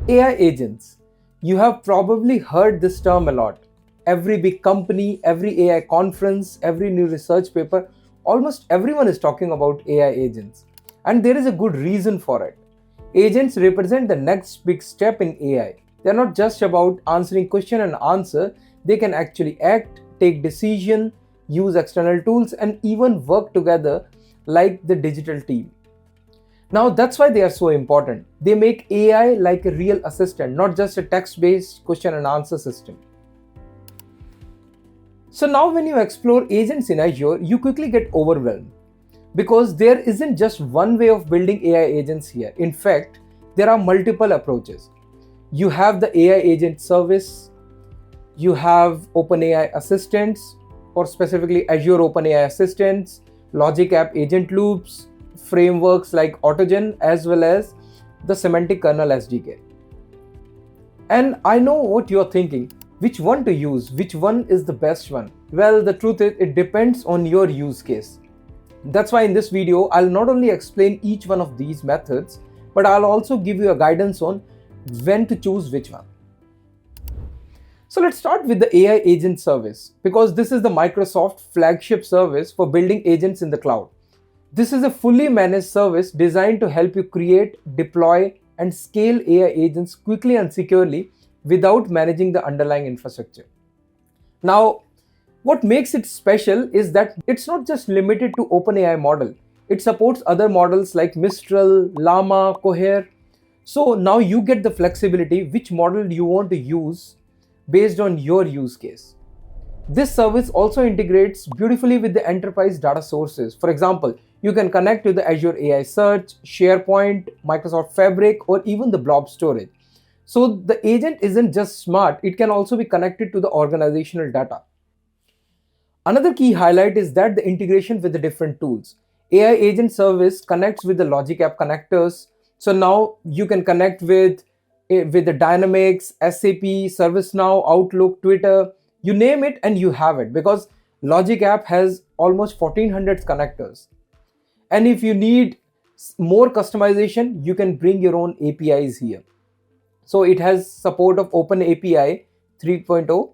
AI agents. You have probably heard this term a lot. Every big company, every AI conference, every new research paper, almost everyone is talking about AI agents. And there is a good reason for it. Agents represent the next big step in AI. They're not just about answering question and answer, they can actually act, take decision, use external tools, and even work together like the digital team. Now that's why they are so important. They make AI like a real assistant, not just a text-based question and answer system. So now when you explore agents in Azure, you quickly get overwhelmed because there isn't just one way of building AI agents here. In fact, there are multiple approaches. You have the AI Agent Service, you have OpenAI Assistants, or specifically Azure OpenAI Assistants, Logic App Agent Loops, frameworks like AutoGen, as well as the Semantic Kernel SDK. And I know what you're thinking. Which one to use? Which one is the best one? Well, the truth is, it depends on your use case. That's why in this video, I'll not only explain each one of these methods, but I'll also give you a guidance on when to choose which one. So let's start with the AI Agent Service, because this is the Microsoft flagship service for building agents in the cloud. This is a fully managed service designed to help you create, deploy, and scale AI agents quickly and securely without managing the underlying infrastructure. Now, what makes it special is that it's not just limited to OpenAI model. It supports other models like Mistral, Llama, Cohere. So now you get the flexibility which model you want to use based on your use case. This service also integrates beautifully with the enterprise data sources. For example, you can connect to the Azure AI Search, SharePoint, Microsoft Fabric, or even the blob storage. So the agent isn't just smart, it can also be connected to the organizational data. Another key highlight is that the integration with the different tools. AI Agent Service connects with the Logic App connectors. So now you can connect with the Dynamics, SAP, ServiceNow, Outlook, Twitter, you name it and you have it, because Logic App has almost 1400 connectors. And if you need more customization, you can bring your own APIs here. So it has support of OpenAPI 3.0,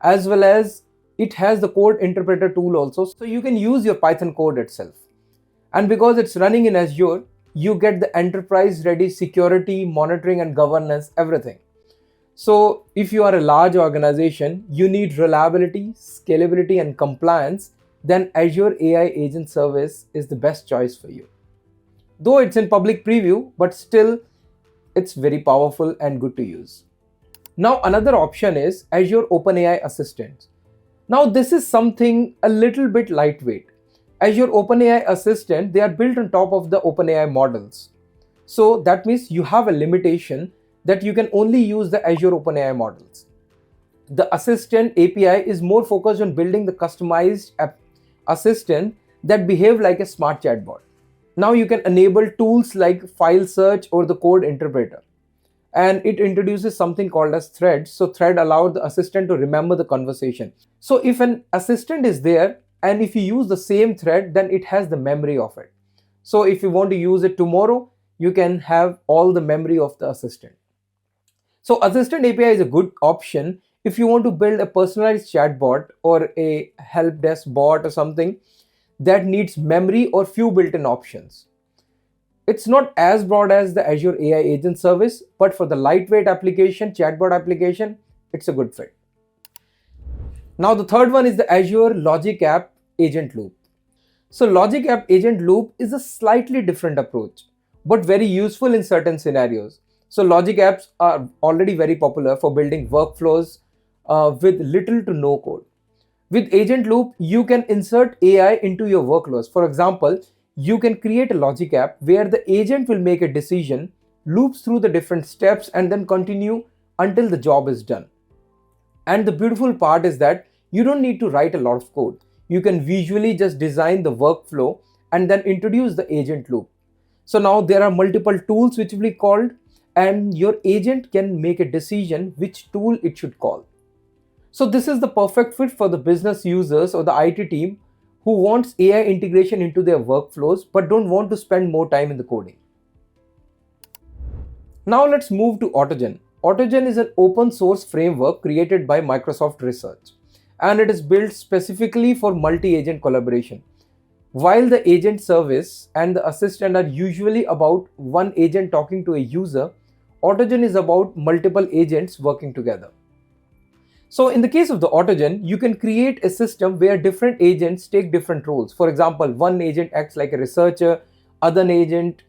as well as it has the code interpreter tool also, so you can use your Python code itself. And because it's running in Azure, you get the enterprise ready security, monitoring and governance, everything. So if you are a large organization, you need reliability, scalability and compliance, then Azure AI Agent Service is the best choice for you. Though it's in public preview, but still it's very powerful and good to use. Now another option is Azure OpenAI Assistants. Now this is something a little bit lightweight. Azure OpenAI Assistant, they are built on top of the OpenAI models. So that means you have a limitation that you can only use the Azure OpenAI models. The Assistant API is more focused on building the customized assistant that behave like a smart chatbot. Now you can enable tools like file search or the code interpreter. And it introduces something called as threads. So thread allows the assistant to remember the conversation. So if an assistant is there and if you use the same thread, then it has the memory of it. So if you want to use it tomorrow, you can have all the memory of the assistant. So Assistant API is a good option if you want to build a personalized chatbot or a help desk bot or something that needs memory or few built-in options. It's not as broad as the Azure AI Agent Service, but for the lightweight application, chatbot application, it's a good fit. Now the third one is the Azure Logic App Agent Loop. So Logic App Agent Loop is a slightly different approach, but very useful in certain scenarios. So Logic Apps are already very popular for building workflows with little to no code. With Agent Loop, you can insert AI into your workflows. For example, you can create a Logic App where the agent will make a decision, loops through the different steps, and then continue until the job is done. And the beautiful part is that you don't need to write a lot of code. You can visually just design the workflow and then introduce the agent loop. So now there are multiple tools which will be called, and your agent can make a decision which tool it should call. So this is the perfect fit for the business users or the IT team who wants AI integration into their workflows but don't want to spend more time in the coding. Now let's move to AutoGen. AutoGen is an open source framework created by Microsoft Research, and it is built specifically for multi-agent collaboration. While the agent service and the assistant are usually about one agent talking to a user, AutoGen is about multiple agents working together. So in the case of the AutoGen, you can create a system where different agents take different roles. For example, one agent acts like a researcher, other agent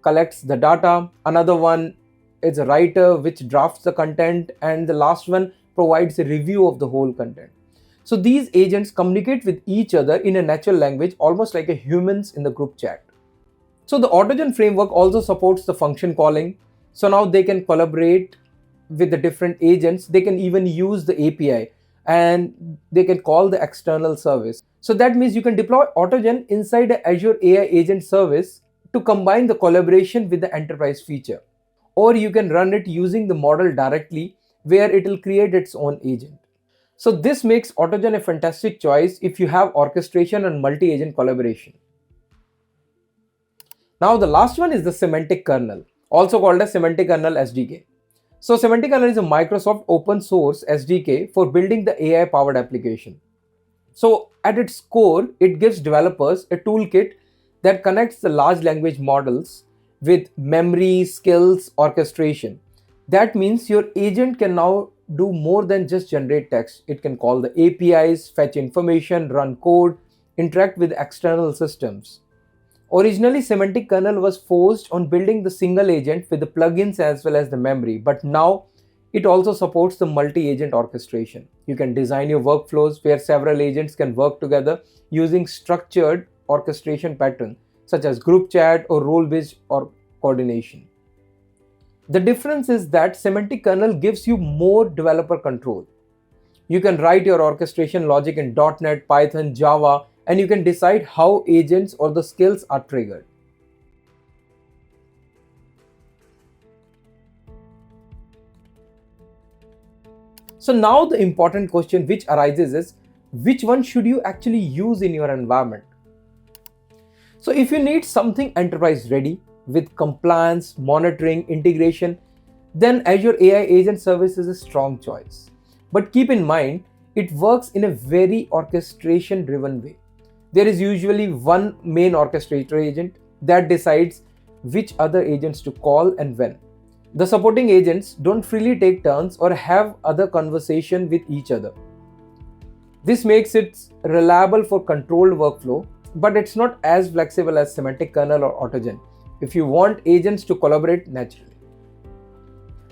collects the data, another one is a writer which drafts the content, and the last one provides a review of the whole content. So these agents communicate with each other in a natural language, almost like a humans in the group chat. So the AutoGen framework also supports the function calling. So now they can collaborate with the different agents. They can even use the API and they can call the external service. So that means you can deploy AutoGen inside the Azure AI Agent Service to combine the collaboration with the enterprise feature. Or you can run it using the model directly where it will create its own agent. So this makes AutoGen a fantastic choice if you have orchestration and multi-agent collaboration. Now the last one is the Semantic Kernel, also called as Semantic Kernel SDK. So Semantic Kernel is a Microsoft open source SDK for building the AI powered application. So at its core, it gives developers a toolkit that connects the large language models with memory, skills, orchestration. That means your agent can now do more than just generate text. It can call the APIs, fetch information, run code, interact with external systems. Originally, Semantic Kernel was focused on building the single agent with the plugins as well as the memory, but now it also supports the multi-agent orchestration. You can design your workflows where several agents can work together using structured orchestration pattern such as group chat or role-based or coordination. The difference is that Semantic Kernel gives you more developer control. You can write your orchestration logic in .NET, Python, Java, and you can decide how agents or the skills are triggered. So now the important question which arises is, which one should you actually use in your environment? So if you need something enterprise ready with compliance, monitoring, integration, then Azure AI Agent Service is a strong choice. But keep in mind, it works in a very orchestration driven way. There is usually one main orchestrator agent that decides which other agents to call and when. The supporting agents don't freely take turns or have other conversation with each other. This makes it reliable for controlled workflow, but it's not as flexible as Semantic Kernel or AutoGen if you want agents to collaborate naturally.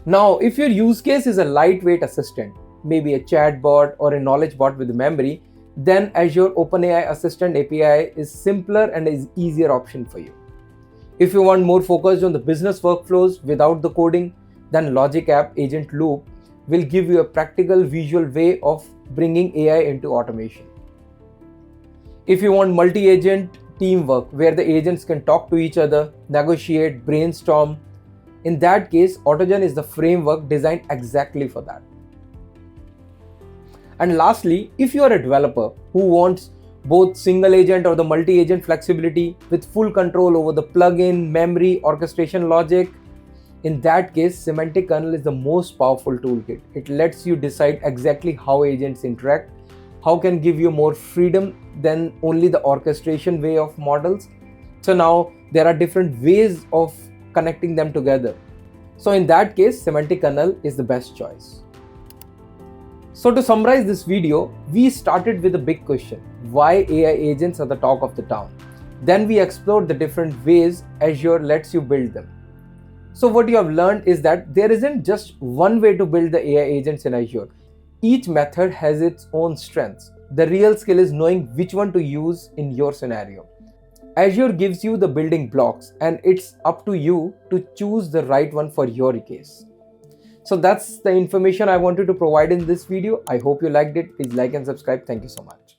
Now, if your use case is a lightweight assistant, maybe a chatbot or a knowledge bot with memory, then Azure OpenAI Assistant API is simpler and is easier option for you. If you want more focused on the business workflows without the coding, then Logic App Agent Loop will give you a practical visual way of bringing AI into automation. If you want multi-agent teamwork where the agents can talk to each other, negotiate, brainstorm, in that case, AutoGen is the framework designed exactly for that. And lastly, if you are a developer who wants both single agent or the multi-agent flexibility with full control over the plugin, memory, orchestration logic, in that case, Semantic Kernel is the most powerful toolkit. It lets you decide exactly how agents interact, how can give you more freedom than only the orchestration way of models. So now there are different ways of connecting them together. So in that case, Semantic Kernel is the best choice. So to summarize this video, we started with a big question: why AI agents are the talk of the town? Then we explored the different ways Azure lets you build them. So what you have learned is that there isn't just one way to build the AI agents in Azure. Each method has its own strengths. The real skill is knowing which one to use in your scenario. Azure gives you the building blocks and it's up to you to choose the right one for your case. So that's the information I wanted to provide in this video. I hope you liked it. Please like and subscribe. Thank you so much.